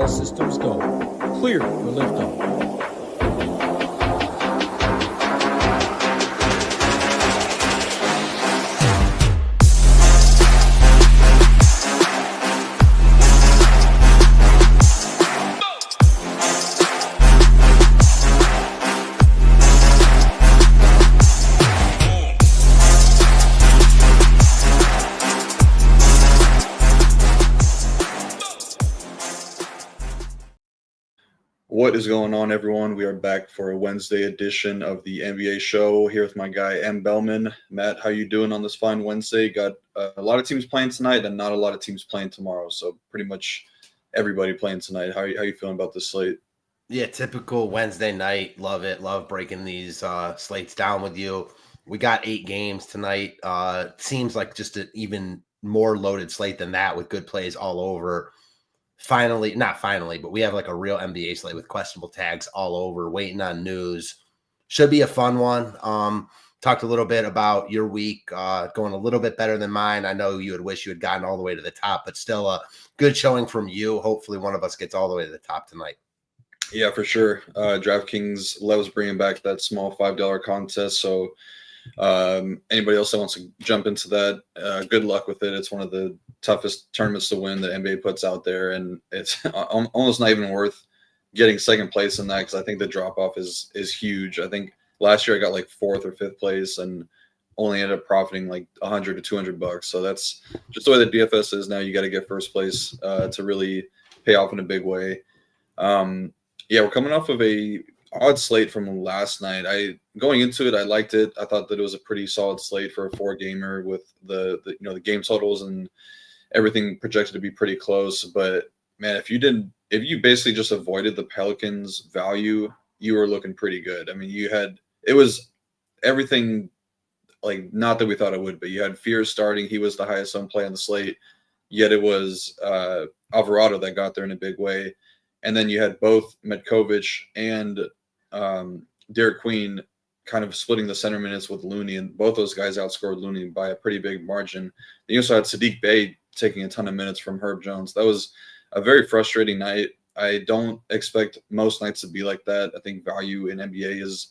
All systems go. Clear for liftoff. What is going on, everyone? We are back for a Wednesday edition of the NBA show here with my guy, M. Belman. Matt, how you doing on this fine Wednesday? Got a lot of teams playing tonight and not a lot of teams playing tomorrow, so pretty much everybody playing tonight. How you feeling about this slate? Yeah, typical Wednesday night. Love it. Love breaking these slates down with you. We got 8 games tonight. Seems like just an even more loaded slate than that with good plays all over. Not finally, but we have like a real NBA slate with questionable tags all over, waiting on news. Should be a fun one. Talked a little bit about your week, going a little bit better than mine. I know you would wish you had gotten all the way to the top, but still a good showing from you. Hopefully one of us gets all the way to the top tonight. Yeah, for sure. DraftKings loves bringing back that small $5 contest, so anybody else that wants to jump into that, good luck with it. It's one of the toughest tournaments to win that NBA puts out there, and it's almost not even worth getting second place in that because I think the drop off is huge. I think last year I got like 4th or 5th place and only ended up profiting like $100 to $200. So that's just the way the DFS is now. You got to get first place to really pay off in a big way. Yeah, we're coming off of a odd slate from last night. Going into it, I liked it. I thought that it was a pretty solid slate for a 4-gamer with the game totals and everything projected to be pretty close. But man, if you basically just avoided the Pelicans value, you were looking pretty good. I mean, it was everything, like, not that we thought it would, but you had Fears starting. He was the highest on play on the slate, yet it was Alvarado that got there in a big way. And then you had both Metkovic and Derek Queen kind of splitting the center minutes with Looney, and both those guys outscored Looney by a pretty big margin. Then you also had Sadiq Bey taking a ton of minutes from Herb Jones. That was a very frustrating night. I don't expect most nights to be like that. I think value in NBA is,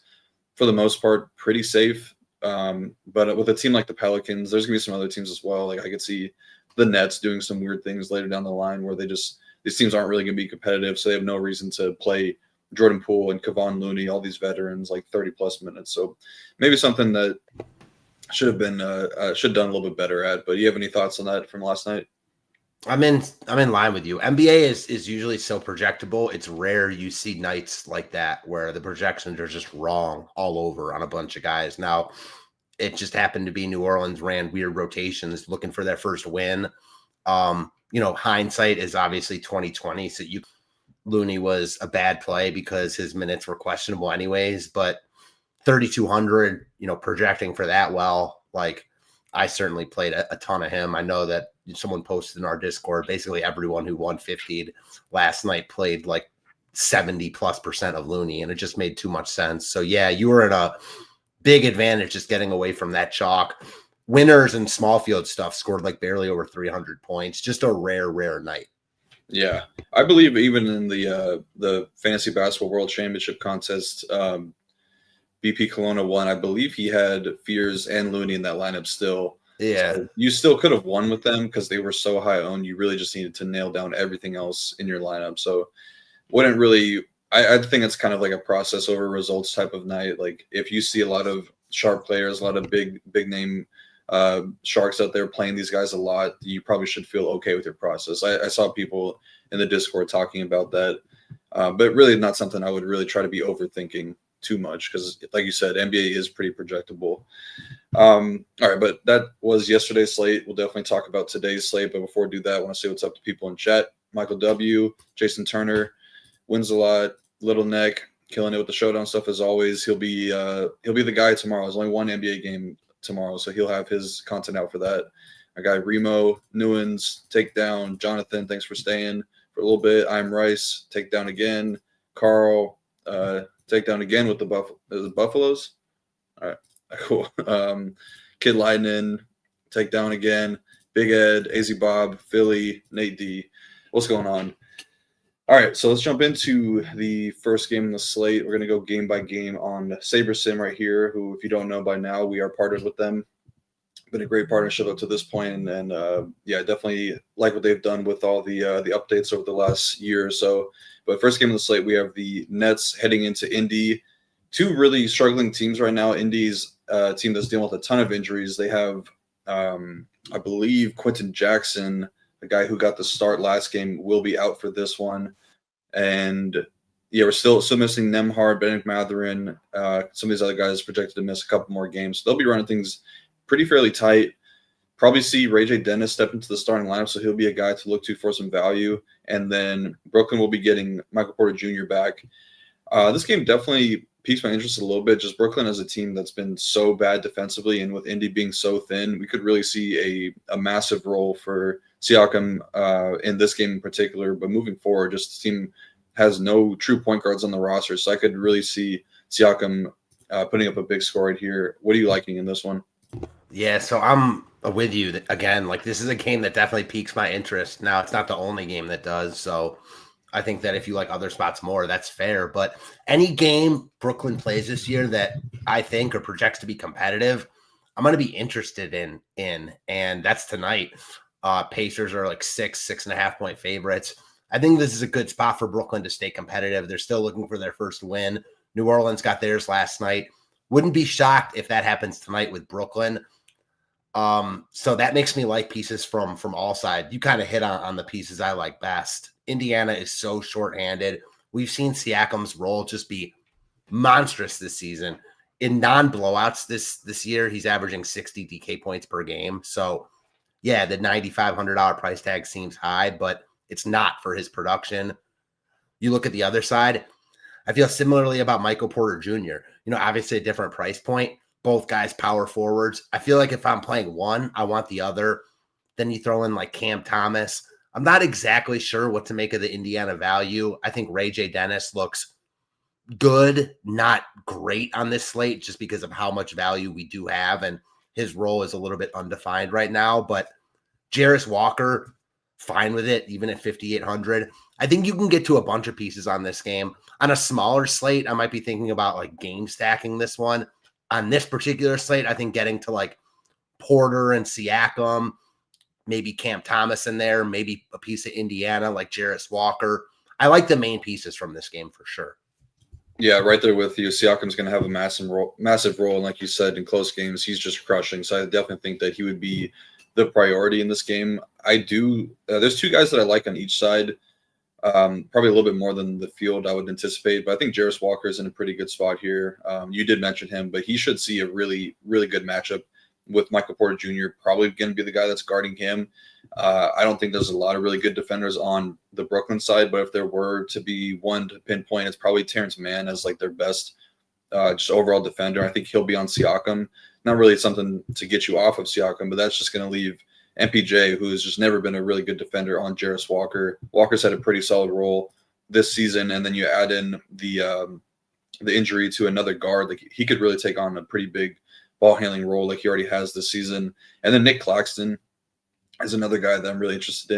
for the most part, pretty safe. But with a team like the Pelicans, there's going to be some other teams as well. Like I could see the Nets doing some weird things later down the line where these teams aren't really going to be competitive, so they have no reason to play Jordan Poole and Kevon Looney, all these veterans, like 30-plus minutes. So maybe something that should have done a little bit better at. But do you have any thoughts on that from last night? I'm in line with you. NBA is usually so projectable. It's rare you see nights like that where the projections are just wrong all over on a bunch of guys. Now, it just happened to be New Orleans ran weird rotations looking for their first win. Hindsight is obviously 2020. So Looney was a bad play because his minutes were questionable anyways, but 3,200, projecting for that. Well, like I certainly played a ton of him. I know that someone posted in our Discord, basically everyone who won 50 last night played like 70+% of Looney, and it just made too much sense. So yeah, you were at a big advantage just getting away from that chalk. Winners and small field stuff scored like barely over 300 points. Just a rare night. Yeah, I believe even in the Fantasy Basketball World Championship contest, BP Kelowna won. I believe he had Fears and Looney in that lineup still. Yeah. So you still could have won with them because they were so high owned. You really just needed to nail down everything else in your lineup. So wouldn't really – I think it's kind of like a process over results type of night. Like if you see a lot of sharp players, a lot of big name sharks out there playing these guys a lot, you probably should feel okay with your process. I saw people in the Discord talking about that, but really not something I would really try to be overthinking too much because, like you said, NBA is pretty projectable. All right, but that was yesterday's slate. We'll definitely talk about today's slate, but before we do that, I want to say what's up to people in chat. Michael W., Jason Turner, wins a lot, Little Neck, killing it with the showdown stuff as always. He'll be the guy tomorrow. There's only one NBA game tomorrow, so he'll have his content out for that. Our guy Remo, Newens, Takedown, Jonathan, thanks for staying for a little bit. I'm Rice, Takedown again. Carl, Takedown again with the Buffaloes. All right, cool. Kid Leiden, Takedown again. Big Ed, AZ Bob, Philly, Nate D. What's going on? All right, so let's jump into the first game in the slate. We're going to go game by game on SaberSim right here, who, if you don't know by now, we are partnered with them. Been a great partnership up to this point, and yeah, definitely like what they've done with all the updates over the last year or so. But first game of the slate, we have the Nets heading into Indy. Two really struggling teams right now. Indy's a team that's dealing with a ton of injuries. They have, I believe, Quentin Jackson, the guy who got the start last game, will be out for this one. And yeah, we're still missing Nemhard, Bennett Mathurin. Some of these other guys projected to miss a couple more games. So they'll be running things pretty fairly tight. Probably see Ray J. Dennis step into the starting lineup, so he'll be a guy to look to for some value. And then Brooklyn will be getting Michael Porter Jr. back. This game definitely piques my interest a little bit. Just Brooklyn as a team that's been so bad defensively, and with Indy being so thin, we could really see a massive role for Siakam in this game in particular. But moving forward, just the team has no true point guards on the roster, so I could really see Siakam putting up a big score right here. What are you liking in this one? Yeah, so I'm with you again. Like, this is a game that definitely piques my interest. Now, it's not the only game that does, so I think that if you like other spots more, that's fair. But any game Brooklyn plays this year that I think or projects to be competitive, I'm going to be interested in, and that's tonight. Pacers are like 6.5 point favorites. I think this is a good spot for Brooklyn to stay competitive. They're still looking for their first win. New Orleans got theirs last night. Wouldn't be shocked if that happens tonight with Brooklyn. So that makes me like pieces from all sides. You kind of hit on the pieces I like best. Indiana is so shorthanded. We've seen Siakam's role just be monstrous this season. In non-blowouts this year, he's averaging 60 DK points per game. So, yeah, the $9,500 price tag seems high, but it's not for his production. You look at the other side, I feel similarly about Michael Porter Jr. Obviously a different price point. Both guys power forwards. I feel like if I'm playing one, I want the other. Then you throw in like Cam Thomas. I'm not exactly sure what to make of the Indiana value. I think Ray J. Dennis looks good, not great on this slate just because of how much value we do have, and his role is a little bit undefined right now. But Jarris Walker, fine with it, even at 5,800. I think you can get to a bunch of pieces on this game. On a smaller slate, I might be thinking about like game stacking this one. On this particular slate, I think getting to like Porter and Siakam, maybe Cam Thomas in there, maybe a piece of Indiana like Jarris Walker. I like the main pieces from this game for sure. Yeah, right there with you. Siakam's going to have a massive role, and like you said, in close games, he's just crushing. So I definitely think that he would be the priority in this game. I do. There's two guys that I like on each side. Probably a little bit more than the field I would anticipate, but I think Jarris Walker is in a pretty good spot here. You did mention him, but he should see a really, really good matchup with Michael Porter Jr. Probably going to be the guy that's guarding him. I don't think there's a lot of really good defenders on the Brooklyn side, but if there were to be one to pinpoint, it's probably Terrence Mann as like their best just overall defender. I think he'll be on Siakam. Not really something to get you off of Siakam, but that's just going to leave MPJ, who has just never been a really good defender, on Jarris Walker. Walker's had a pretty solid role this season, and then you add in the injury to another guard. Like, he could really take on a pretty big ball handling role like he already has this season. And then Nick Claxton is another guy that I'm really interested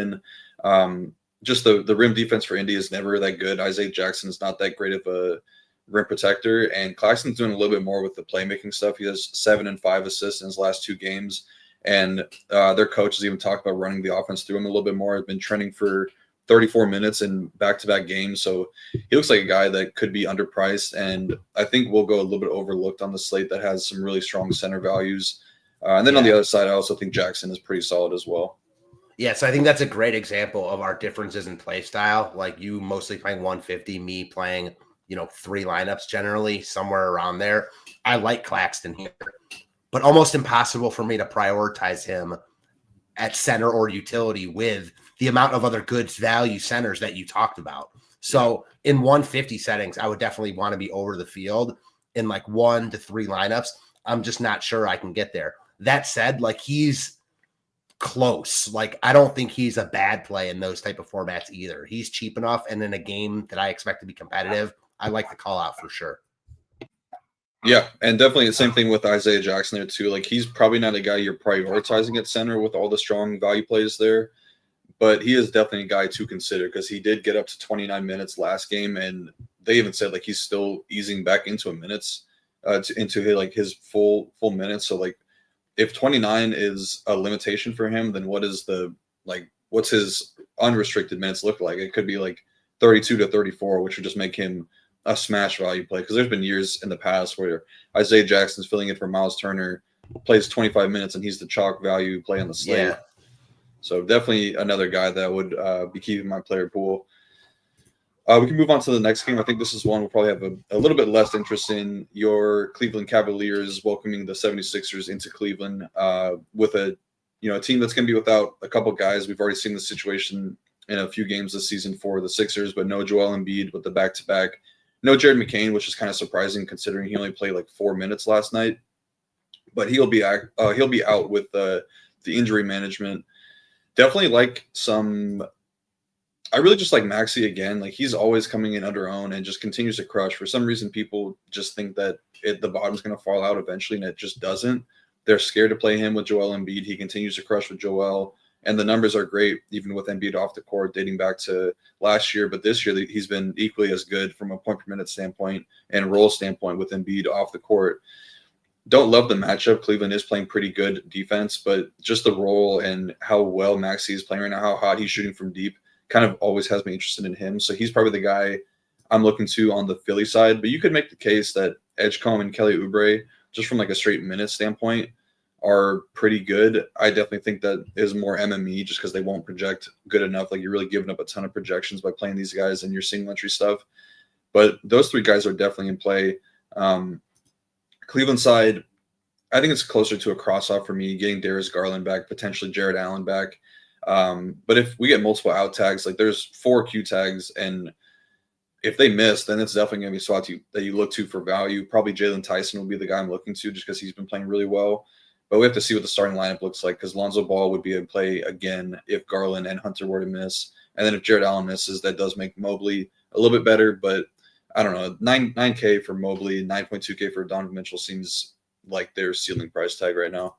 in. Just the rim defense for Indy is never that good. Isaiah Jackson is not that great of a rim protector, and Claxton's doing a little bit more with the playmaking stuff. He has 7 and 5 assists in his last 2 games. And their coach has even talked about running the offense through him a little bit more. Has been trending for 34 minutes in back-to-back games. So he looks like a guy that could be underpriced. And I think we'll go a little bit overlooked on the slate that has some really strong center values. And then on the other side, I also think Jackson is pretty solid as well. Yeah, so I think that's a great example of our differences in play style. Like, you mostly playing 150, me playing, 3 lineups generally, somewhere around there. I like Claxton here, but almost impossible for me to prioritize him at center or utility with the amount of other good value centers that you talked about. So in 150 settings, I would definitely want to be over the field in like 1 to 3 lineups. I'm just not sure I can get there. That said, like, he's close. Like, I don't think he's a bad play in those type of formats either. He's cheap enough, and in a game that I expect to be competitive, I like the call out for sure. Yeah, and definitely the same thing with Isaiah Jackson there too. Like, he's probably not a guy you're prioritizing at center with all the strong value plays there. but he is definitely a guy to consider because he did get up to 29 minutes last game, and they even said like he's still easing back into his full minutes. So like if 29 is a limitation for him, then what's his unrestricted minutes look like? It could be like 32 to 34, which would just make him a smash value play. Because there's been years in the past where Isaiah Jackson's filling in for Miles Turner, plays 25 minutes, and he's the chalk value play on the slate. Yeah. So definitely another guy that would be keeping my player pool. We can move on to the next game. I think this is one we'll probably have a little bit less interest in. Your Cleveland Cavaliers welcoming the 76ers into Cleveland with a team that's going to be without a couple guys. We've already seen the situation in a few games this season for the Sixers, but no Joel Embiid with the back-to-back. No Jared McCain, which is kind of surprising considering he only played like 4 minutes last night. But he'll be out with the injury management. Definitely like some. I really just like Maxey again. Like he's always coming in under own and just continues to crush. For some reason, people just think that the bottom's going to fall out eventually, and it just doesn't. They're scared to play him with Joel Embiid. He continues to crush with Joel, and the numbers are great, even with Embiid off the court, dating back to last year. But this year, he's been equally as good from a point per minute standpoint and role standpoint with Embiid off the court. Don't love the matchup. Cleveland is playing pretty good defense, but just the role and how well Maxey is playing right now, how hot he's shooting from deep, kind of always has me interested in him. So he's probably the guy I'm looking to on the Philly side. But you could make the case that Edgecombe and Kelly Oubre, just from like a straight minute standpoint, are pretty good. I definitely think that is more MME just because they won't project good enough. Like you're really giving up a ton of projections by playing these guys in your single entry stuff. But those three guys are definitely in play. Cleveland side, I think it's closer to a cross-off for me, getting Darius Garland back, potentially Jared Allen back. But if we get multiple out tags, like there's 4 Q tags, and if they miss, then it's definitely going to be spots that you look to for value. Probably Jalen Tyson will be the guy I'm looking to just because he's been playing really well. But we have to see what the starting lineup looks like because Lonzo Ball would be in play again if Garland and Hunter were to miss. And then if Jared Allen misses, that does make Mobley a little bit better. But I don't know, 9K for Mobley, 9.2K for Donovan Mitchell seems like their ceiling price tag right now.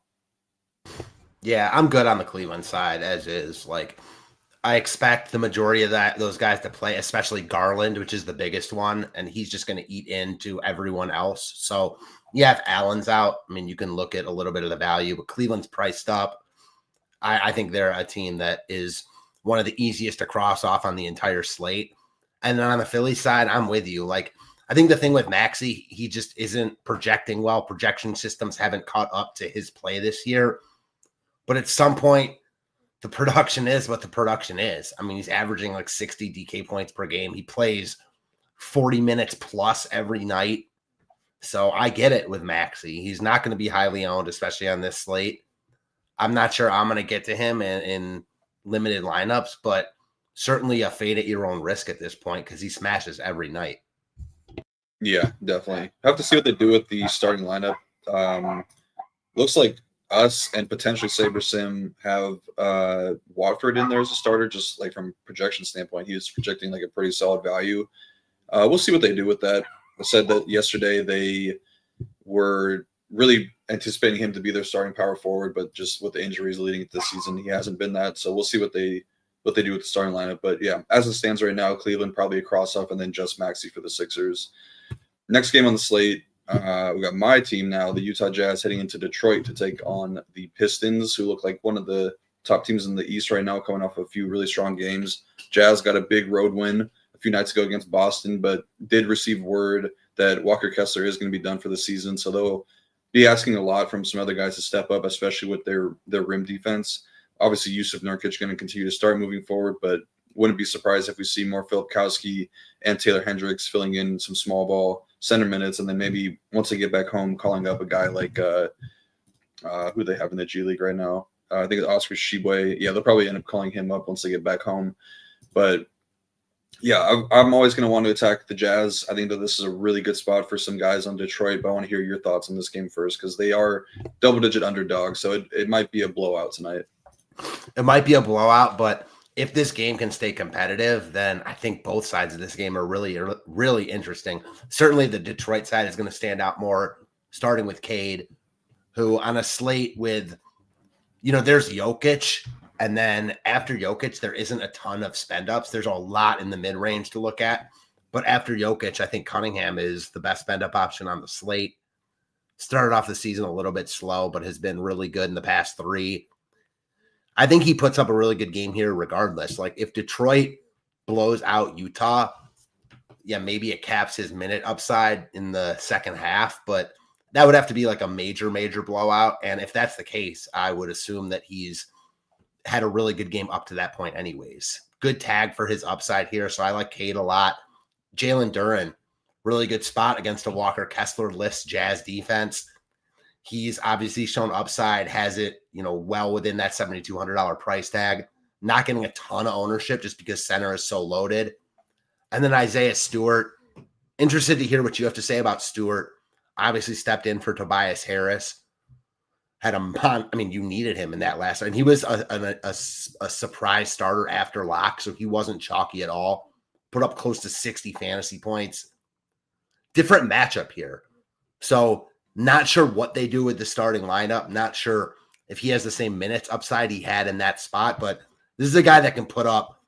Yeah, I'm good on the Cleveland side as is. Like, I expect the majority of those guys to play, especially Garland, which is the biggest one, and he's just going to eat into everyone else. So, yeah, if Allen's out, I mean, you can look at a little bit of the value, but Cleveland's priced up. I think they're a team that is one of the easiest to cross off on the entire slate. And then on the Philly side, I'm with you. Like, I think the thing with Maxey, he just isn't projecting well. Projection systems haven't caught up to his play this year. But at some point, the production is what the production is. I mean, he's averaging like 60 DK points per game. He plays 40 minutes plus every night. So I get it with Maxey. He's not going to be highly owned, especially on this slate. I'm not sure I'm going to get to him in limited lineups, but certainly a fade at your own risk at this point because he smashes every night. Yeah, definitely. Have to see what they do with the starting lineup. Looks like us and potentially SaberSim have Watford in there as a starter, just like from projection standpoint. He was projecting like a pretty solid value. We'll see what they do with that. I said that yesterday they were really anticipating him to be their starting power forward, but just with the injuries leading into the season, he hasn't been that. So we'll see what they do with the starting lineup. But yeah, as it stands right now, Cleveland probably a cross-off and then just Maxey for the Sixers. Next game on the slate, we got my team now, the Utah Jazz, heading into Detroit to take on the Pistons, who look like one of the top teams in the East right now, coming off a few really strong games. Jazz got a big road win a few nights ago against Boston, but did receive word that Walker Kessler is going to be done for the season. So they'll be asking a lot from some other guys to step up, especially with their rim defense. Obviously, Yusuf Nurkic going to continue to start moving forward, but wouldn't be surprised if we see more Filipkowski and Taylor Hendricks filling in some small ball center minutes, and then maybe once they get back home, calling up a guy like who they have in the G League right now. I think it's Oscar Tshiebwe. Yeah, they'll probably end up calling him up once they get back home. But yeah, I'm always going to want to attack the Jazz. I think that this is a really good spot for some guys on Detroit, but I want to hear your thoughts on this game first because they are double-digit underdogs, so it might be a blowout tonight. It might be a blowout, but if this game can stay competitive, then I think both sides of this game are really, really interesting. Certainly the Detroit side is going to stand out more, starting with Cade, who on a slate with, there's Jokic And then after Jokic, there isn't a ton of spend ups. There's a lot in the mid range to look at. But after Jokic, I think Cunningham is the best spend up option on the slate. Started off the season a little bit slow, but has been really good in the past 3. I think he puts up a really good game here regardless. Like if Detroit blows out Utah, yeah, maybe it caps his minute upside in the second half, but that would have to be like a major blowout. And if that's the case, I would assume that he's had a really good game up to that point anyways. Good tag for his upside here. So I like Cade a lot. Jalen Duren, really good spot against a Walker Kessler list Jazz defense. He's obviously shown upside, has it, well within that $7,200 price tag, not getting a ton of ownership just because center is so loaded. And then Isaiah Stewart, interested to hear what you have to say about Stewart. Obviously stepped in for Tobias Harris. You needed him in that last, and he was a surprise starter after lock, so he wasn't chalky at all. Put up close to 60 fantasy points. Different matchup here. So not sure what they do with the starting lineup. Not sure if he has the same minutes upside he had in that spot, but this is a guy that can put up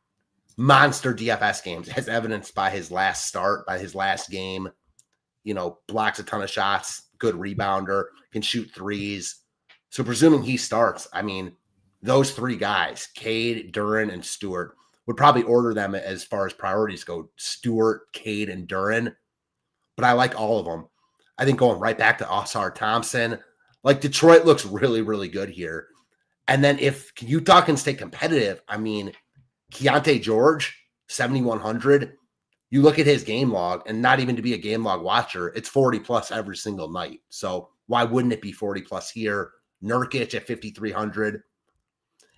monster DFS games, as evidenced by his last start, by his last game. Blocks a ton of shots, good rebounder, can shoot threes. So presuming he starts, those 3 guys, Cade, Duren, and Stewart, would probably order them as far as priorities go. Stewart, Cade, and Duren. But I like all of them. I think going right back to Osar Thompson, like Detroit looks really, really good here. And then if Utah can stay competitive, Keontae George, 7,100. You look at his game log, and not even to be a game log watcher, it's 40 plus every single night. So why wouldn't it be 40 plus here? Nurkic at 5,300.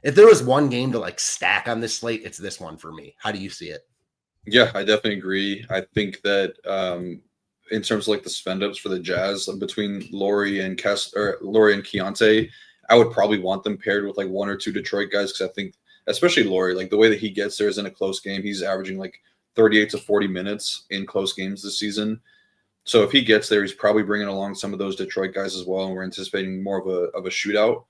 If there was one game to stack on this slate, it's this one for me. How do you see it? Yeah, I definitely agree. I think that in terms of the spend ups for the Jazz between Laurie and Keontae, I would probably want them paired with 1 or 2 Detroit guys, because I think especially Laurie, the way that he gets there is in a close game. He's averaging 38 to 40 minutes in close games this season. So if he gets there, he's probably bringing along some of those Detroit guys as well, and we're anticipating more of a shootout.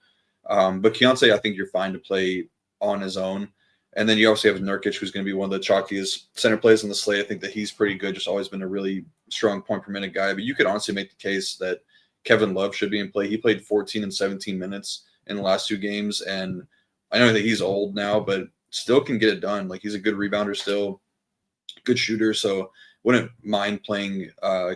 But Keontae, I think you're fine to play on his own. And then you obviously have Nurkic, who's going to be one of the chalkiest center plays on the slate. I think that he's pretty good, just always been a really strong point per minute guy. But you could honestly make the case that Kevin Love should be in play. He played 14 and 17 minutes in the last 2 games, and I know that he's old now, but still can get it done. He's a good rebounder still, good shooter. So wouldn't mind playing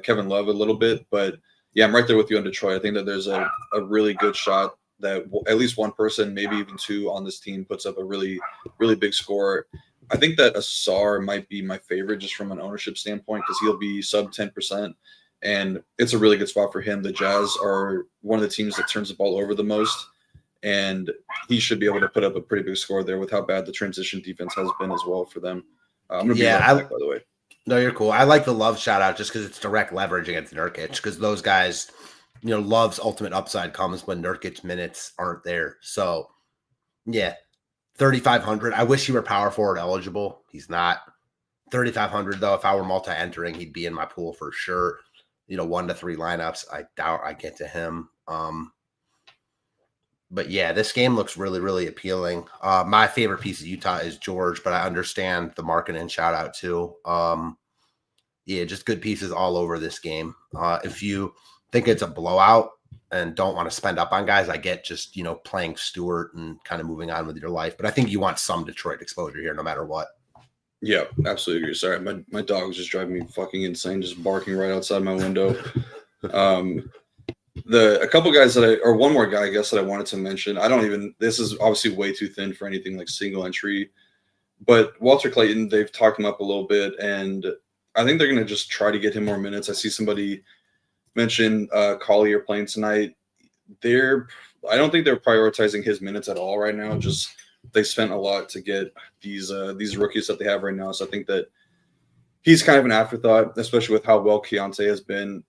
Kevin Love a little bit. But yeah, I'm right there with you on Detroit. I think that there's a really good shot that at least one person, maybe even 2 on this team puts up a really, really big score. I think that Asar might be my favorite just from an ownership standpoint, because he'll be sub 10%. And it's a really good spot for him. The Jazz are one of the teams that turns the ball over the most, and he should be able to put up a pretty big score there with how bad the transition defense has been as well for them. I'm going to be right back, by the way. No, you're cool. I like the Love shout out just because it's direct leverage against Nurkic, because those guys, Love's ultimate upside comes when Nurkic minutes aren't there. So, yeah, 3,500. I wish he were power forward eligible. He's not. 3,500, though, if I were multi-entering, he'd be in my pool for sure. 1 to 3 lineups. I doubt I get to him. But yeah, this game looks really, really appealing. My favorite piece of Utah is George, but I understand the market and shout out too. Yeah, just good pieces all over this game. If you think it's a blowout and don't want to spend up on guys, I get just, playing Stewart and kind of moving on with your life. But I think you want some Detroit exposure here no matter what. Yeah, absolutely agree. Sorry, my dog was just driving me fucking insane, just barking right outside my window. A couple guys one more guy, I guess, that I wanted to mention. This is obviously way too thin for anything like single entry, but Walter Clayton, they've talked him up a little bit, and I think they're going to just try to get him more minutes. I see somebody mention Collier playing tonight. I don't think they're prioritizing his minutes at all right now. Just they spent a lot to get these rookies that they have right now. So I think that he's kind of an afterthought, especially with how well Keontae has been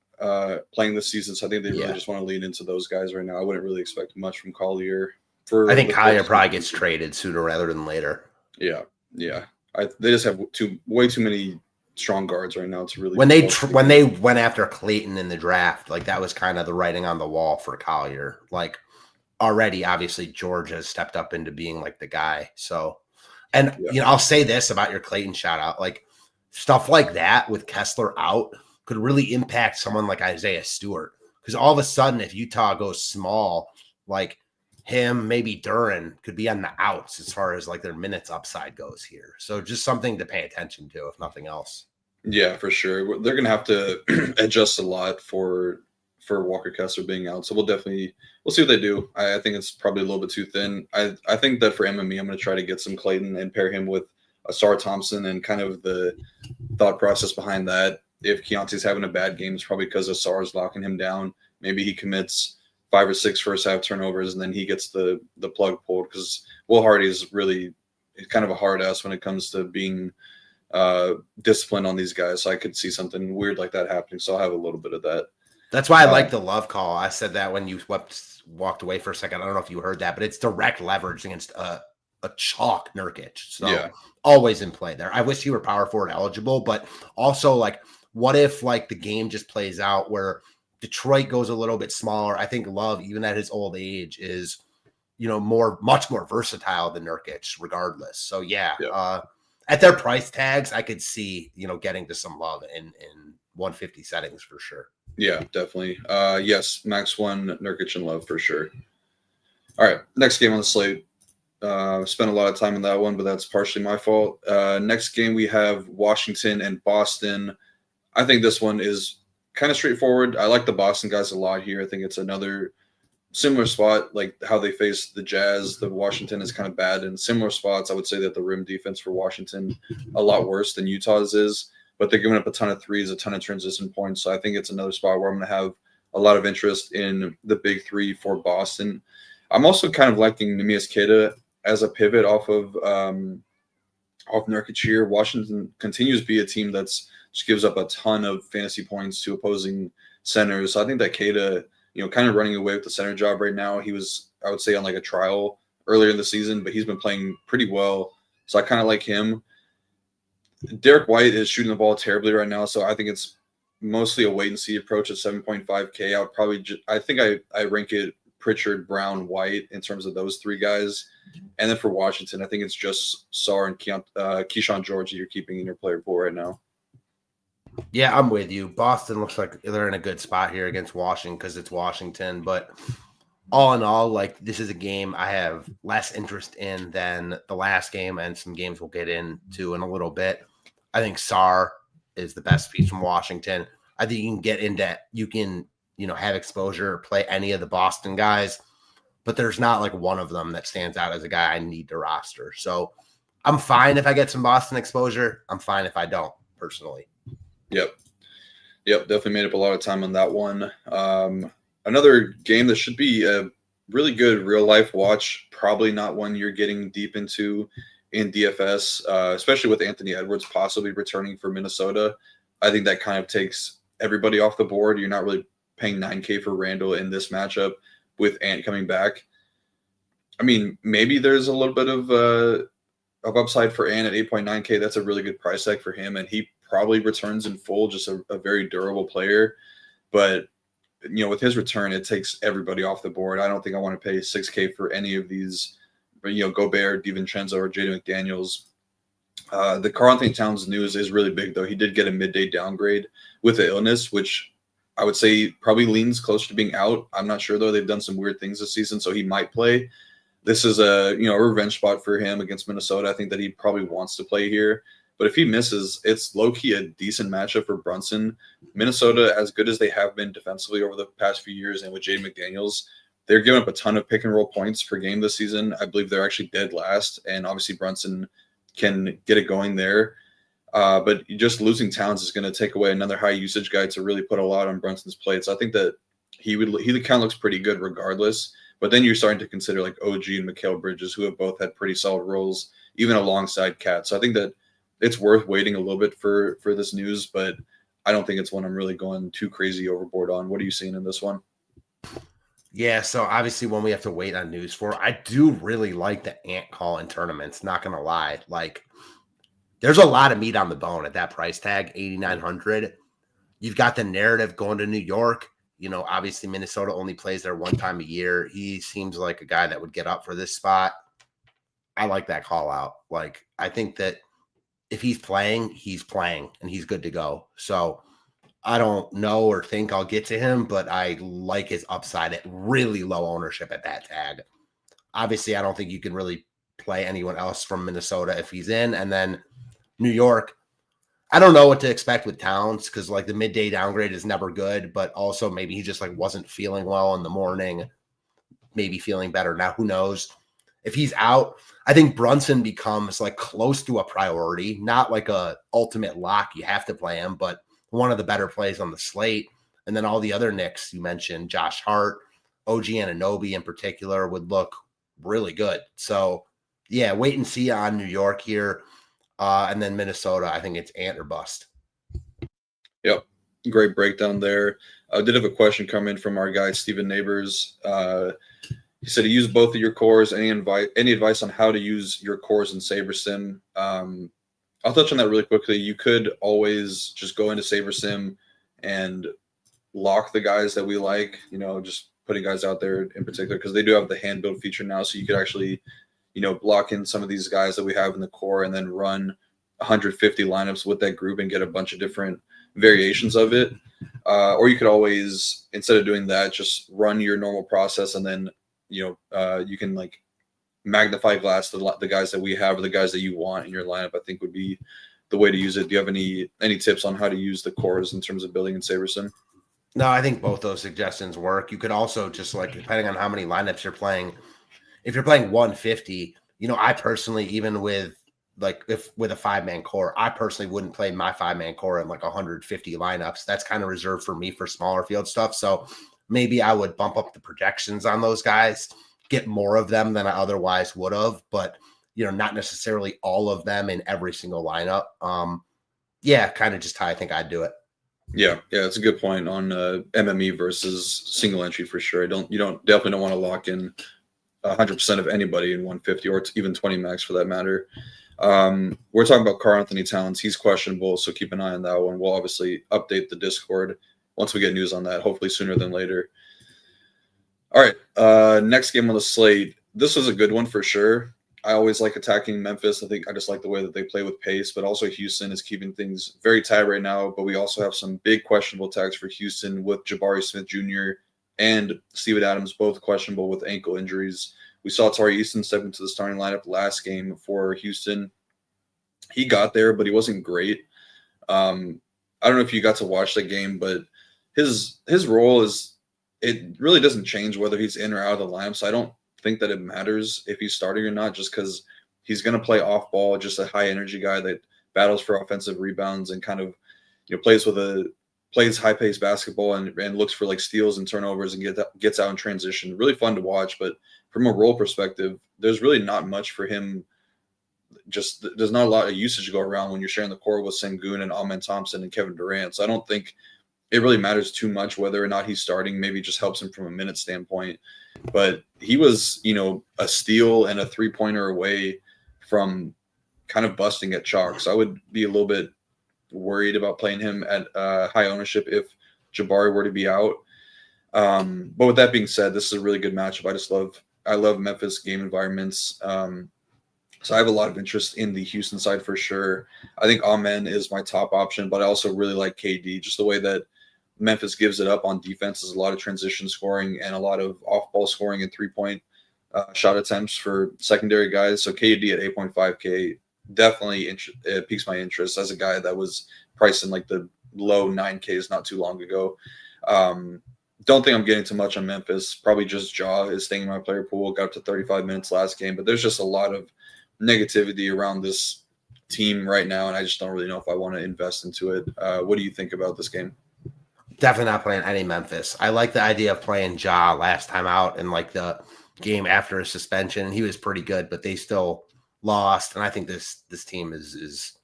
playing this season. So I think they really just want to lean into those guys right now. I wouldn't really expect much from Collier. I think Collier probably gets traded sooner rather than later. Yeah. They just have way too many strong guards right now to really. When they went after Clayton in the draft, that was kind of the writing on the wall for Collier. already, obviously, George has stepped up into being like the guy. So, and Yeah. I'll say this about your Clayton shout out, like stuff like that with Kessler out could really impact someone like Isaiah Stewart. Because all of a sudden, if Utah goes small, like him, maybe Duren could be on the outs as far as like their minutes upside goes here. So just something to pay attention to, if nothing else. Yeah, for sure. They're going to have to adjust a lot for Walker Kessler being out. So we'll see what they do. I think it's probably a little bit too thin. I think that for MME, I'm going to try to get some Clayton and pair him with Asar Thompson, and kind of the thought process behind that. If Keontae's having a bad game, it's probably because Asar is locking him down. Maybe he commits 5 or 6 first half turnovers, and then he gets the plug pulled, because Will Hardy is really kind of a hard ass when it comes to being disciplined on these guys. So I could see something weird like that happening. So I'll have a little bit of that. That's why I like the Love call. I said that when you walked away for a second. I don't know if you heard that, but it's direct leverage against a chalk Nurkic. So yeah, always in play there. I wish you were power forward eligible, but also like, what if like the game just plays out where Detroit goes a little bit smaller? I think Love, even at his old age, is, much more versatile than Nurkic regardless. So yeah. At their price tags, I could see, getting to some Love in 150 settings for sure. Yeah, definitely. Yes, Max 1, Nurkic and Love for sure. All right, next game on the slate. Spent a lot of time on that one, but that's partially my fault. Next game, we have Washington and Boston. I think this one is kind of straightforward. I like the Boston guys a lot here. I think it's another similar spot, like how they face the Jazz. The Washington is kind of bad in similar spots. I would say that the rim defense for Washington a lot worse than Utah's is, but they're giving up a ton of threes, a ton of transition points. So I think it's another spot where I'm going to have a lot of interest in the big three for Boston. I'm also kind of liking Nemias Queta as a pivot off Nurkic here. Washington continues to be a team that's just gives up a ton of fantasy points to opposing centers. So I think that Queta, kind of running away with the center job right now. He was, I would say, on like a trial earlier in the season, but he's been playing pretty well. So I kind of like him. Derek White is shooting the ball terribly right now, so I think it's mostly a wait and see approach at 7.5K. I would probably I think I rank it Pritchard, Brown, White in terms of those three guys. And then for Washington, I think it's just Sar and Keyshawn George that you're keeping in your player pool right now. Yeah, I'm with you. Boston looks like they're in a good spot here against Washington because it's Washington. But all in all, like, this is a game I have less interest in than the last game, and some games we'll get into in a little bit. I think Sar is the best piece from Washington. I think you can have exposure, play any of the Boston guys, but there's not like one of them that stands out as a guy I need to roster. So I'm fine if I get some Boston exposure. I'm fine if I don't, personally. Yep, definitely made up a lot of time on that one. Another game that should be a really good real-life watch, probably not one you're getting deep into in DFS, especially with Anthony Edwards possibly returning for Minnesota. I think that kind of takes everybody off the board. You're not really paying $9K for Randall in this matchup with Ant coming back. I mean, maybe there's a little bit of upside for Ant at 8.9K. That's a really good price tag for him, and he probably returns in full, just a very durable player. But, with his return, it takes everybody off the board. I don't think I want to pay 6K for any of these, Gobert, DiVincenzo, or Jaden McDaniels. The Karl-Anthony Towns news is really big, though. He did get a midday downgrade with the illness, which I would say probably leans closer to being out. I'm not sure, though. They've done some weird things this season, so he might play. This is a revenge spot for him against Minnesota. I think that he probably wants to play here. But if he misses, it's low-key a decent matchup for Brunson. Minnesota, as good as they have been defensively over the past few years, and with Jaden McDaniels, they're giving up a ton of pick-and-roll points per game this season. I believe they're actually dead last, and obviously Brunson can get it going there. But just losing Towns is going to take away another high-usage guy to really put a lot on Brunson's plate. So I think that he kind of looks pretty good regardless. But then you're starting to consider like OG and Mikal Bridges, who have both had pretty solid roles, even alongside Cat. So I think that it's worth waiting a little bit for this news, but I don't think it's one I'm really going too crazy overboard on. What are you seeing in this one? Yeah, so obviously one we have to wait on news for. I do really like the Ant call in tournaments, not going to lie. Like, there's a lot of meat on the bone at that price tag, 8,900. You've got the narrative going to New York. Obviously Minnesota only plays there one time a year. He seems like a guy that would get up for this spot. I like that call out. Like, I think that if he's playing, and he's good to go. So I don't know or think I'll get to him, but I like his upside at really low ownership at that tag. Obviously, I don't think you can really play anyone else from Minnesota if he's in. And then New York, I don't know what to expect with Towns because like the midday downgrade is never good, but also maybe he just like wasn't feeling well in the morning, maybe feeling better now. Who knows? If he's out, I think Brunson becomes like close to a priority, not like a ultimate lock. You have to play him, but one of the better plays on the slate. And then all the other Knicks you mentioned, Josh Hart, OG Anunoby in particular would look really good. So yeah, wait and see on New York here. And then Minnesota, I think it's ant or bust. Yep. Great breakdown there. I did have a question come in from our guy, Steven Neighbors. He said he used both of your cores. Any advice on how to use your cores in SaberSim? I'll touch on that really quickly. You could always just go into SaberSim and lock the guys that we like, just putting guys out there in particular, because they do have the hand build feature now. So you could actually, block in some of these guys that we have in the core and then run 150 lineups with that group and get a bunch of different variations of it. Or you could always, instead of doing that, just run your normal process and then, you can like magnify glass the guys that we have or the guys that you want in your lineup. I think would be the way to use it. Do you have any tips on how to use the cores in terms of building in SaberSim? No, I think both those suggestions work. You could also just like, depending on how many lineups you're playing, if you're playing 150, I personally, even with like with a 5-man core, I personally wouldn't play my 5-man core in like 150 lineups. That's kind of reserved for me for smaller field stuff. So maybe I would bump up the projections on those guys, get more of them than I otherwise would have, but not necessarily all of them in every single lineup. Kind of just how I think I'd do it. Yeah, it's a good point on MME versus single entry for sure. You definitely don't want to lock in 100% of anybody in 150 or even 20 max for that matter. We're talking about Karl Anthony Towns. He's questionable, so keep an eye on that one. We'll obviously update the Discord once we get news on that, hopefully sooner than later. All right, next game on the slate. This was a good one for sure. I always like attacking Memphis. I just like the way that they play with pace, but also Houston is keeping things very tight right now. But we also have some big questionable tags for Houston with Jabari Smith Jr. and Steven Adams, both questionable with ankle injuries. We saw Tari Easton step into the starting lineup last game for Houston. He got there, but he wasn't great. I don't know if you got to watch the game, but his role it really doesn't change whether he's in or out of the lineup. So I don't think that it matters if he's starting or not, just because he's going to play off ball, just a high energy guy that battles for offensive rebounds and kind of plays high paced basketball and looks for like steals and turnovers and gets out in transition. Really fun to watch, but from a role perspective, there's really not much for him. Just there's not a lot of usage to go around when you're sharing the court with Sengun and Amen Thompson and Kevin Durant. So I don't think it really matters too much whether or not he's starting. Maybe it just helps him from a minute standpoint. But he was, a steal and a 3-pointer away from kind of busting at chalk. So I would be a little bit worried about playing him at high ownership if Jabari were to be out. But with that being said, this is a really good matchup. I love Memphis game environments. So I have a lot of interest in the Houston side for sure. I think Amen is my top option, but I also really like KD. Just the way that Memphis gives it up on defense is a lot of transition scoring and a lot of off-ball scoring and 3-point shot attempts for secondary guys. So KD at 8.5K definitely piques my interest as a guy that was priced in like the low 9Ks not too long ago. Don't think I'm getting too much on Memphis. Probably just Ja is staying in my player pool. Got up to 35 minutes last game, but there's just a lot of negativity around this team right now, and I just don't really know if I want to invest into it. What do you think about this game? Definitely not playing any Memphis. I like the idea of playing Ja last time out in like the game after his suspension. He was pretty good, but they still lost. And I think this team is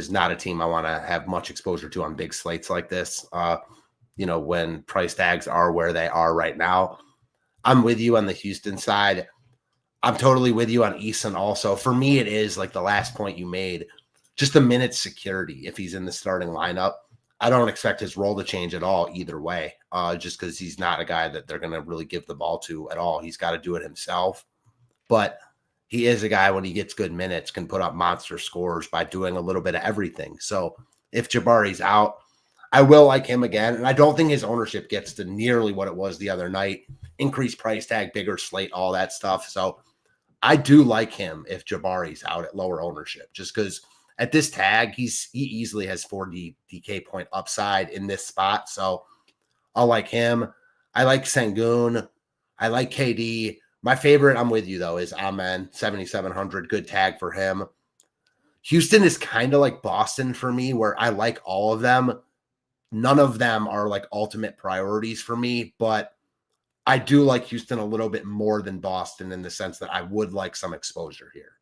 not a team I want to have much exposure to on big slates like this. When price tags are where they are right now. I'm with you on the Houston side. I'm totally with you on Eason also. For me, it is like the last point you made, just the minute security if he's in the starting lineup. I don't expect his role to change at all either way, just because he's not a guy that they're going to really give the ball to at all. He's got to do it himself. But he is a guy, when he gets good minutes, can put up monster scores by doing a little bit of everything. So if Jabari's out, I will like him again. And I don't think his ownership gets to nearly what it was the other night. Increased price tag, bigger slate, all that stuff. So I do like him if Jabari's out at lower ownership, just because at this tag, he easily has 40 DK point upside in this spot. So I'll like him. I like Sengun. I like KD. My favorite, I'm with you, though, is Amen, 7,700. Good tag for him. Houston is kind of like Boston for me, where I like all of them. None of them are like ultimate priorities for me, but I do like Houston a little bit more than Boston in the sense that I would like some exposure here.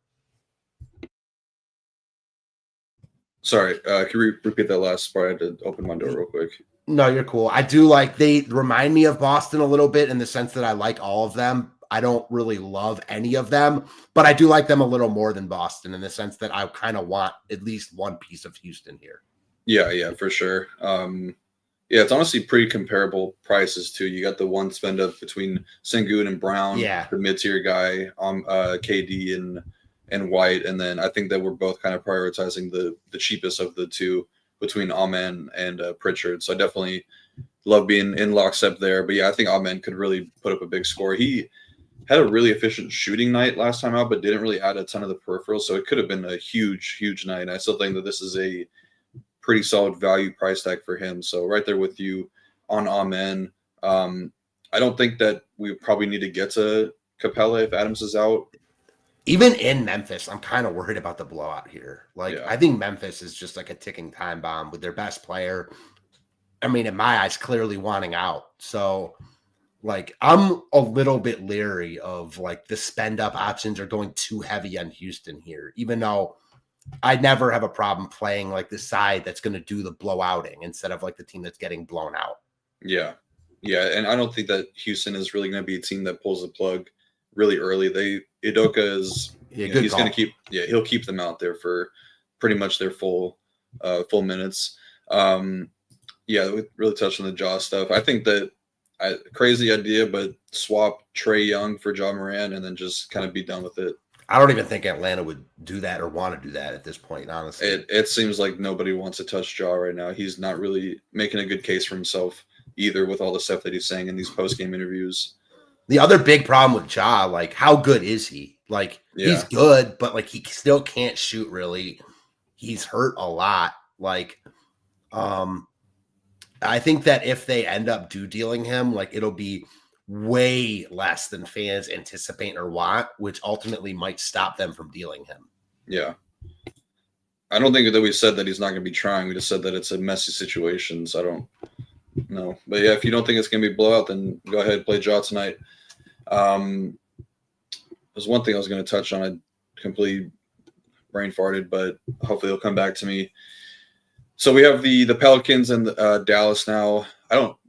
Sorry, can you repeat that last part? I had to open my door real quick. No, you're cool. I do like, they remind me of Boston a little bit in the sense that I like all of them. I don't really love any of them, but I do like them a little more than Boston in the sense that I kind of want at least one piece of Houston here. Yeah, for sure. Yeah, it's honestly pretty comparable prices too. You got the one spend up between Sengun and Brown, the mid-tier guy, KD and White, and then I think that we're both kind of prioritizing the cheapest of the two between Amen and Pritchard. So I definitely love being in lockstep there. But yeah, I think Amen could really put up a big score. He had a really efficient shooting night last time out, but didn't really add a ton of the peripherals. So it could have been a huge night. And I still think that this is a pretty solid value price tag for him. So right there with you on Amen. I don't think that we probably need to get to Capella if Adams is out. Even in Memphis, I'm kind of worried about the blowout here. I think Memphis is just like a ticking time bomb with their best player. I mean, in my eyes, clearly wanting out. So I'm a little bit leery of the spend up options are going too heavy on Houston here, even though I never have a problem playing the side that's going to do the blowouting instead of the team that's getting blown out. Yeah. And I don't think that Houston is really going to be a team that pulls the plug really early. Udoka is, he's going to keep, he'll keep them out there for pretty much their full minutes. We really touched on the jaw stuff. I think that crazy idea, but swap Trae Young for Ja Morant and then just kind of be done with it. I don't even think Atlanta would do that or want to do that at this point, honestly. It seems like nobody wants to touch Ja right now. He's not really making a good case for himself either with all the stuff that he's saying in these post-game interviews. The other big problem with Ja, how good is he? He's good, but he still can't shoot really. He's hurt a lot. I think that if they end up dealing him, it'll be way less than fans anticipate or want, which ultimately might stop them from dealing him. Yeah. I don't think that we said that he's not going to be trying. We just said that it's a messy situation, so I don't know. But yeah, if you don't think it's going to be a blowout, then go ahead, play Ja tonight. There's one thing I was going to touch on. I completely brain farted, but hopefully it'll come back to me. So we have the Pelicans and Dallas now.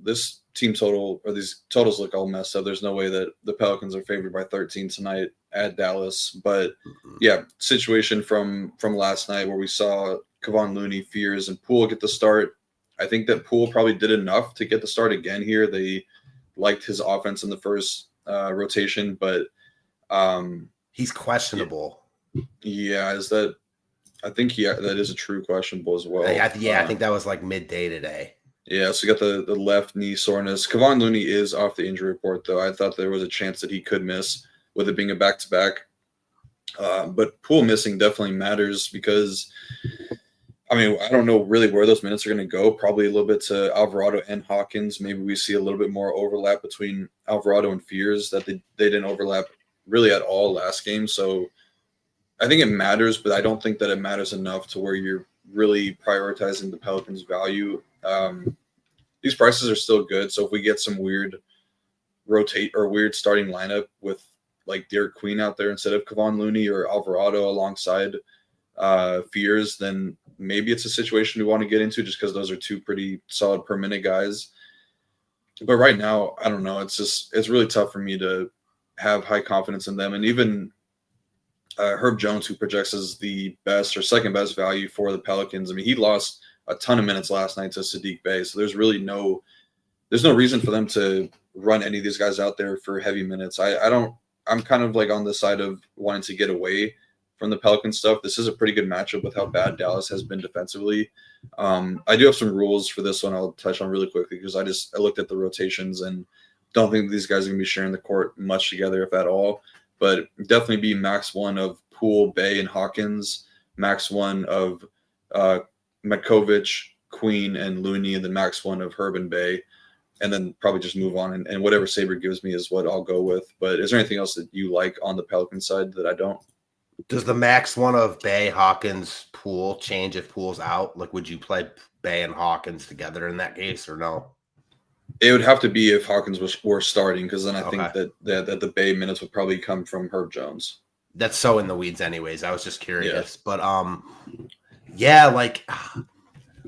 This team total or these totals look all messed up. There's no way that the Pelicans are favored by 13 tonight at Dallas. But yeah, situation from last night where we saw Kevon Looney, Fears, and Poole get the start. I think that Poole probably did enough to get the start again here. They liked his offense in the first rotation, but he's questionable. Yeah, I think that is a true questionable as well. I think that was midday today. Yeah, so you got the left knee soreness. Kevon Looney is off the injury report, though. I thought there was a chance that he could miss with it being a back-to-back. But Poole missing definitely matters because, I don't know really where those minutes are going to go. Probably a little bit to Alvarado and Hawkins. Maybe we see a little bit more overlap between Alvarado and Fears that they didn't overlap really at all last game. So I think it matters, but I don't think that it matters enough to where you're really prioritizing the Pelicans' value. These prices are still good, so if we get some weird starting lineup with Derek Queen out there instead of Kevon Looney or Alvarado alongside Fears, then maybe it's a situation we want to get into just because those are two pretty solid per minute guys. But right now, I don't know. It's really tough for me to have high confidence in them, and even Herb Jones, who projects as the best or second best value for the Pelicans. He lost a ton of minutes last night to Sadiq Bey. So there's no reason for them to run any of these guys out there for heavy minutes. I'm kind of like on the side of wanting to get away from the Pelican stuff. This is a pretty good matchup with how bad Dallas has been defensively. I do have some rules for this one I'll touch on really quickly because I looked at the rotations and don't think these guys are going to be sharing the court much together, if at all. But definitely be max one of Poole, Bey, and Hawkins, max one of Matkovic, Queen, and Looney, and then max one of Herb and Bey. And then probably just move on. And whatever Saber gives me is what I'll go with. But is there anything else that you like on the Pelican side that I don't? Does the max one of Bey, Hawkins, Poole change if Poole's out? Like, would you play Bey and Hawkins together in that case or no? It would have to be if Hawkins were starting, because then I think that the Bey minutes would probably come from Herb Jones. That's so in the weeds anyways. I was just curious. Yeah. But yeah, like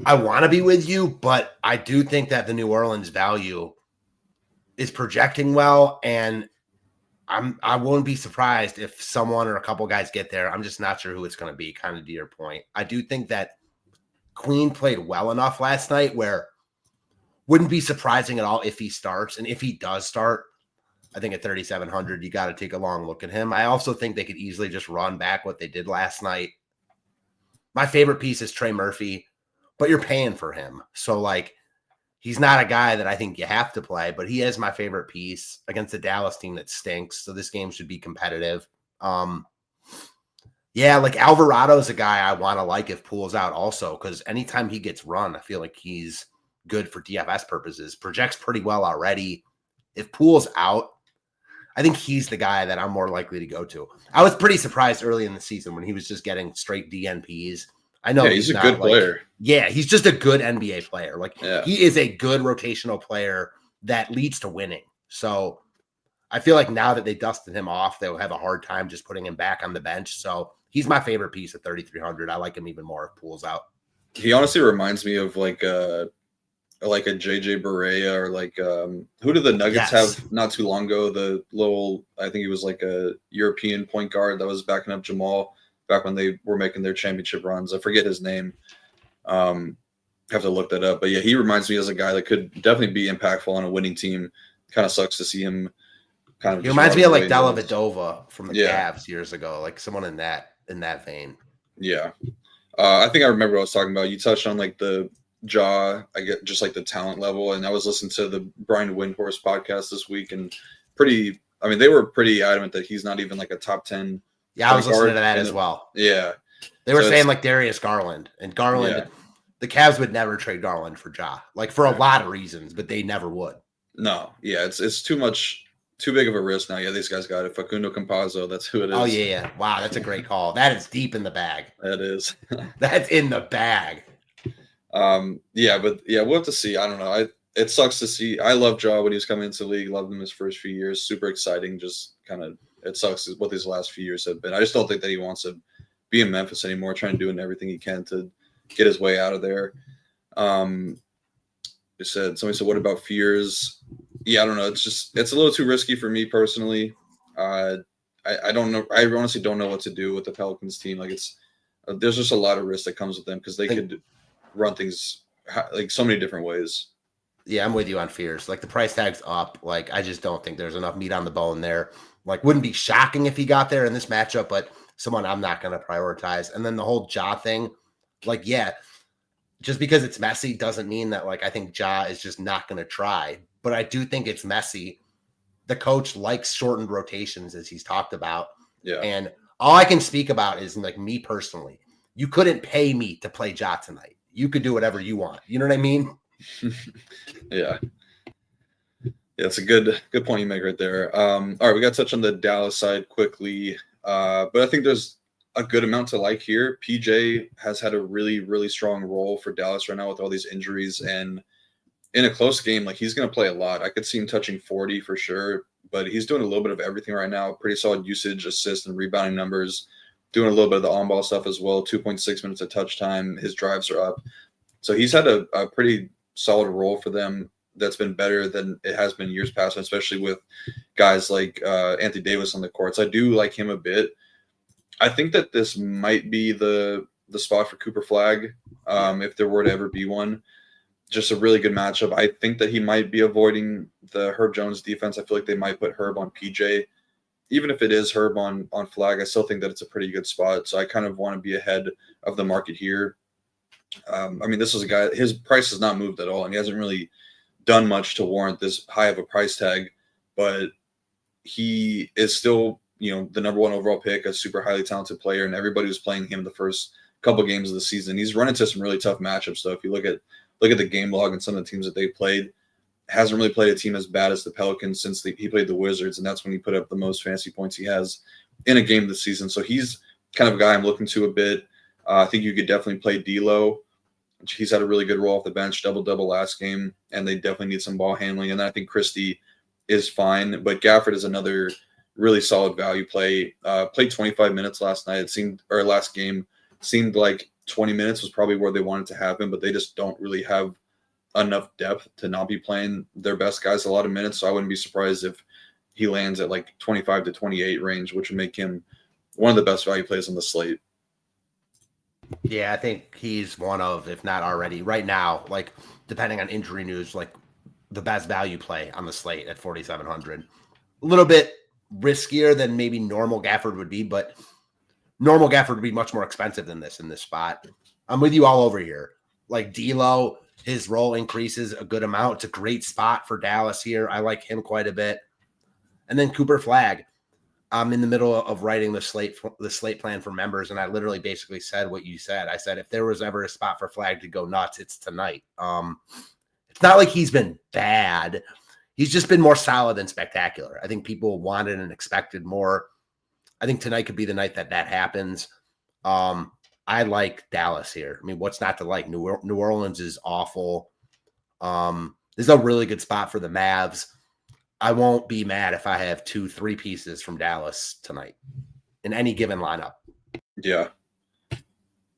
I want to be with you, but I do think that the New Orleans value is projecting well, and I won't be surprised if someone or a couple guys get there. I'm just not sure who it's going to be, kind of to your point. I do think that Queen played well enough last night where wouldn't be surprising at all if he starts. And if he does start, I think at 3,700, you got to take a long look at him. I also think they could easily just run back what they did last night. My favorite piece is Trey Murphy, but you're paying for him. So, like, he's not a guy that I think you have to play, but he is my favorite piece against a Dallas team that stinks. So this game should be competitive. Yeah, like Alvarado is a guy I want to like if Poole's out also, because anytime he gets run, I feel like he's good for DFS purposes. Projects pretty well already. If Poole's out, I think he's the guy that I'm more likely to go to. I was pretty surprised early in the season when he was just getting straight DNPs. I know he's a good player. Yeah, he's just a good NBA player. Like, he is a good rotational player that leads to winning. So I feel like now that they dusted him off, they'll have a hard time just putting him back on the bench. So he's my favorite piece at 3,300. I like him even more if Poole's out. He honestly reminds me of like a JJ Barea or like who did the Nuggets have not too long ago? The little, I think he was like a European point guard that was backing up Jamal back when they were making their championship runs. I forget his name. Have to look that up. But yeah, he reminds me as a guy that could definitely be impactful on a winning team. Kind of sucks to see him kind of. He reminds me of like Della Vedova from the Cavs years ago, like someone in that vein. Yeah. I think I remember what I was talking about. You touched on like the jaw, I get just like the talent level. And I was listening to the Brian Windhorst podcast this week, and they were pretty adamant that he's not even like a top 10. Yeah, I was listening to that as well. Yeah. They were saying like Darius Garland, and Garland, the Cavs would never trade Garland for Ja, like for a lot of reasons, but they never would. No. Yeah. It's too big of a risk now. Yeah. These guys got it. Facundo Campazzo. That's who it is. Oh yeah. Wow. That's a great call. That is deep in the bag. That is. That's in the bag. Yeah, but yeah, we'll have to see. I don't know. It sucks to see. I love Ja when he was coming into the league. Loved him his first few years. Super exciting. Just kind of, it sucks what these last few years have been. I just don't think that he wants to be in Memphis anymore, trying to do everything he can to get his way out of there. Somebody said, what about Fears? Yeah, I don't know. It's a little too risky for me personally. I don't know. I honestly don't know what to do with the Pelicans team. Like there's just a lot of risk that comes with them because they could run things like so many different ways. Yeah, I'm with you on Fears. Like the price tag's up. Like I just don't think there's enough meat on the bone there. Like wouldn't be shocking if he got there in this matchup, but someone I'm not going to prioritize. And then the whole Ja thing, like, yeah, just because it's messy doesn't mean that like I think Ja is just not going to try. But I do think it's messy. The coach likes shortened rotations, as he's talked about. Yeah. And all I can speak about is like me personally. You couldn't pay me to play Ja tonight. You could do whatever you want. You know what I mean? Yeah. Yeah, it's a good point you make right there. All right, we got to touch on the Dallas side quickly. But I think there's a good amount to like here. PJ has had a really, really strong role for Dallas right now with all these injuries. And in a close game, like he's going to play a lot. I could see him touching 40 for sure, but he's doing a little bit of everything right now. Pretty solid usage, assist, and rebounding numbers. Doing a little bit of the on-ball stuff as well. 2.6 minutes of touch time. His drives are up. So he's had a pretty solid role for them that's been better than it has been years past, especially with guys like Anthony Davis on the courts. I do like him a bit. I think that this might be the the spot for Cooper Flag if there were to ever be one. Just a really good matchup. I think that he might be avoiding the Herb Jones defense. I feel like they might put Herb on PJ. Even if it is Herb on Flag, I still think that it's a pretty good spot. So I kind of want to be ahead of the market here. I mean, this is a guy, his price has not moved at all, and he hasn't really done much to warrant this high of a price tag, but he is still, the number one overall pick, a super highly talented player, and everybody was playing him the first couple games of the season. He's run into some really tough matchups, though. If you look at the game log and some of the teams that they played, hasn't really played a team as bad as the Pelicans since he played the Wizards, and that's when he put up the most fantasy points he has in a game this season. So he's kind of a guy I'm looking to a bit. I think you could definitely play D'Lo. He's had a really good role off the bench, double-double last game, and they definitely need some ball handling. And then I think Christie is fine, but Gafford is another really solid value play. Played 25 minutes last night. Last game seemed like 20 minutes was probably where they wanted to have him, but they just don't really have enough depth to not be playing their best guys a lot of minutes. So I wouldn't be surprised if he lands at like 25 to 28 range, which would make him one of the best value plays on the slate. Yeah, I think he's one of, if not already, right now, like depending on injury news, like the best value play on the slate at 4,700. A little bit riskier than maybe normal Gafford would be, but normal Gafford would be much more expensive than this in this spot. I'm with you all over here. Like D'Lo, his role increases a good amount. It's a great spot for Dallas here. I like him quite a bit. And then Cooper Flag. I'm in the middle of writing the slate plan for members, and I literally basically said what you said. I said if there was ever a spot for Flag to go nuts, it's tonight. It's not like he's been bad. He's just been more solid than spectacular. I think people wanted and expected more. I think tonight could be the night that happens. I like Dallas here. I mean, what's not to like? New Orleans is awful. This is a really good spot for the Mavs. I won't be mad if I have 2-3 pieces from Dallas tonight in any given lineup. Yeah.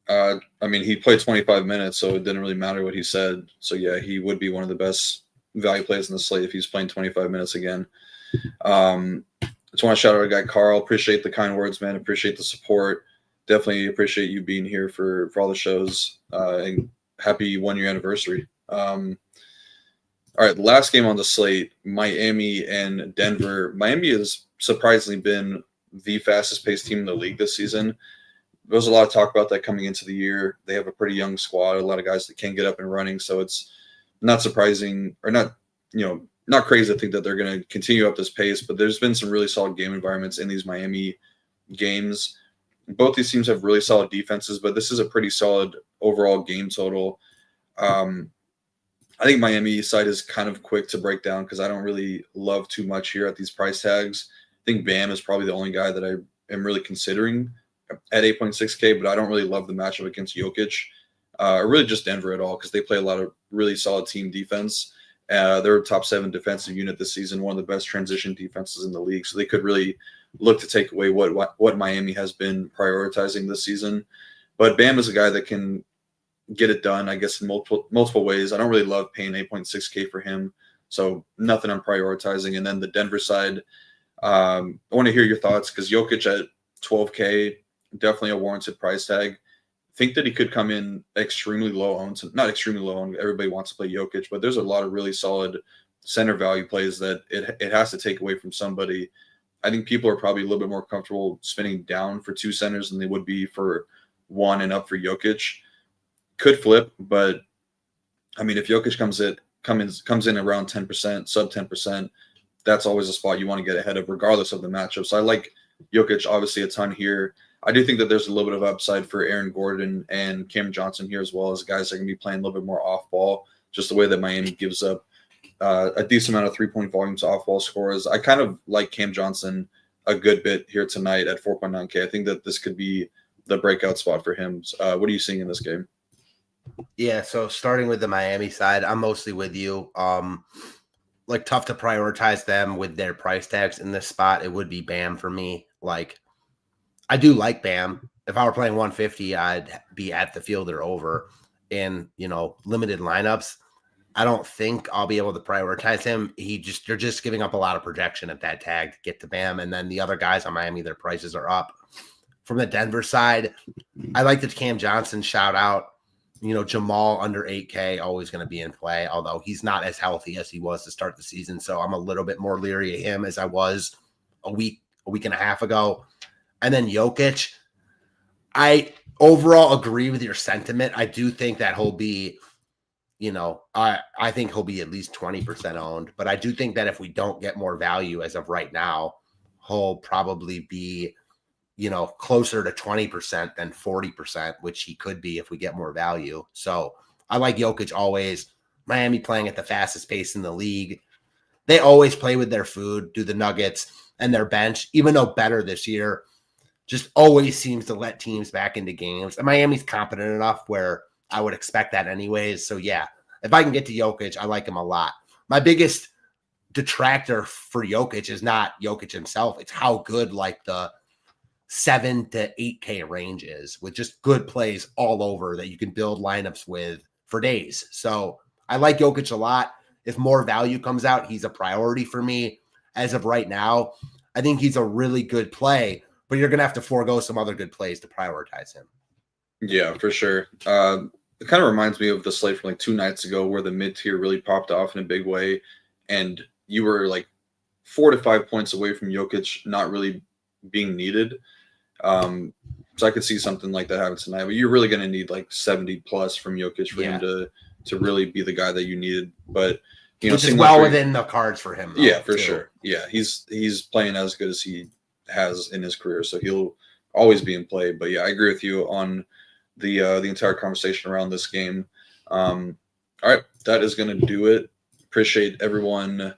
I mean, he played 25 minutes, so it didn't really matter what he said. So, yeah, he would be one of the best value plays in the slate if he's playing 25 minutes again. I just want to shout out our guy, Carl. Appreciate the kind words, man. Appreciate the support. Definitely appreciate you being here for all the shows. And happy 1-year anniversary. All right, last game on the slate, Miami and Denver. Miami has surprisingly been the fastest-paced team in the league this season. There was a lot of talk about that coming into the year. They have a pretty young squad, a lot of guys that can get up and running, so it's not surprising or not crazy to think that they're going to continue up this pace, but there's been some really solid game environments in these Miami games. Both these teams have really solid defenses, but this is a pretty solid overall game total. I think Miami side is kind of quick to break down because I don't really love too much here at these price tags. I think Bam is probably the only guy that I am really considering at 8.6K, but I don't really love the matchup against Jokic or really just Denver at all because they play a lot of really solid team defense. They're a top 7 defensive unit this season, one of the best transition defenses in the league. So they could really look to take away what Miami has been prioritizing this season. But Bam is a guy that can get it done, I guess, in multiple ways. I don't really love paying 8.6K for him, so nothing I'm prioritizing. And then the Denver side, I want to hear your thoughts because Jokic at 12K, definitely a warranted price tag. Think that he could come in extremely low owned, not extremely low owned. Everybody wants to play Jokic, but there's a lot of really solid center value plays that it has to take away from somebody. I think people are probably a little bit more comfortable spending down for 2 centers than they would be for 1 and up for Jokic. Could flip, but I mean, if Jokic comes in around 10%, sub 10%, that's always a spot you want to get ahead of, regardless of the matchup. So I like Jokic obviously a ton here. I do think that there's a little bit of upside for Aaron Gordon and Cam Johnson here as well as guys that can be playing a little bit more off ball. Just the way that Miami gives up a decent amount of 3-point volumes off ball scores. I kind of like Cam Johnson a good bit here tonight at 4.9K. I think that this could be the breakout spot for him. What are you seeing in this game? Yeah, so starting with the Miami side, I'm mostly with you. Like tough to prioritize them with their price tags in this spot. It would be Bam for me. Like I do like Bam. If I were playing 150, I'd be at the field or over in, limited lineups. I don't think I'll be able to prioritize him. They're just giving up a lot of projection at that tag to get to Bam. And then the other guys on Miami, their prices are up. from the Denver side, I like the Cam Johnson shout out. Jamal under 8K, always going to be in play, although he's not as healthy as he was to start the season. So I'm a little bit more leery of him as I was a week and a half ago. And then Jokic, I overall agree with your sentiment. I do think that he'll be, I think he'll be at least 20% owned. But I do think that if we don't get more value as of right now, he'll probably be closer to 20% than 40%, which he could be if we get more value. So I like Jokic always. Miami playing at the fastest pace in the league. They always play with their food, do the Nuggets, and their bench, even though better this year, just always seems to let teams back into games. And Miami's competent enough where I would expect that anyways. So yeah, if I can get to Jokic, I like him a lot. My biggest detractor for Jokic is not Jokic himself. It's how good the 7 to 8K range is, with just good plays all over that you can build lineups with for days. So I like Jokic a lot. If more value comes out, he's a priority for me. As of right now, I think he's a really good play, but you're going to have to forego some other good plays to prioritize him. Yeah, for sure. It kind of reminds me of the slate from 2 nights ago where the mid-tier really popped off in a big way, and you were 4 to 5 points away from Jokic not really being needed. So I could see something like that happen tonight, but you're really going to need 70 plus from Jokic for him to really be the guy that you needed. But which is well within the cards for him. Yeah, for sure. Yeah, he's playing as good as he has in his career, so he'll always be in play. But yeah, I agree with you on the entire conversation around this game. All right, that is going to do it. Appreciate everyone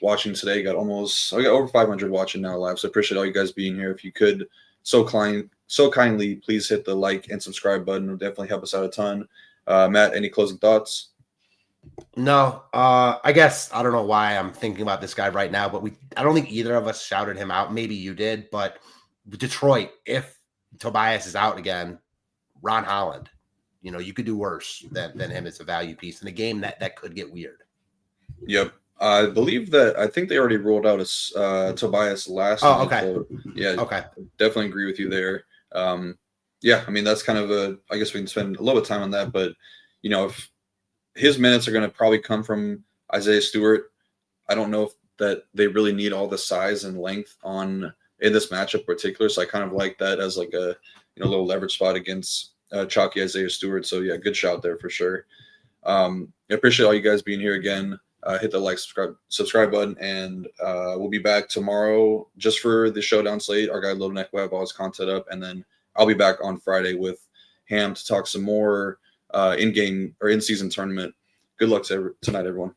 watching today. We got over 500 watching now live, so appreciate all you guys being here. If you could so kindly please hit the like and subscribe button. It'll definitely help us out a ton. Matt, any closing thoughts? No, I guess I don't know why I'm thinking about this guy right now, but I don't think either of us shouted him out. Maybe you did, but Detroit, if Tobias is out again, Ron Holland, you could do worse than him as a value piece in a game that could get weird. Yep. I think they already rolled out Tobias last night. Okay. So, yeah. Okay. Definitely agree with you there. Yeah, I mean, that's kind of I guess we can spend a little bit of time on that, but if his minutes are going to probably come from Isaiah Stewart, I don't know if that they really need all the size and length in this matchup in particular. So I kind of like that as a little leverage spot against chalky Isaiah Stewart. So yeah, good shout there for sure. I appreciate all you guys being here again. Hit the subscribe button, and we'll be back tomorrow just for the showdown slate. Our guy Little Neck will have all his content up, and then I'll be back on Friday with Ham to talk some more in-game or in-season tournament. Good luck tonight, everyone.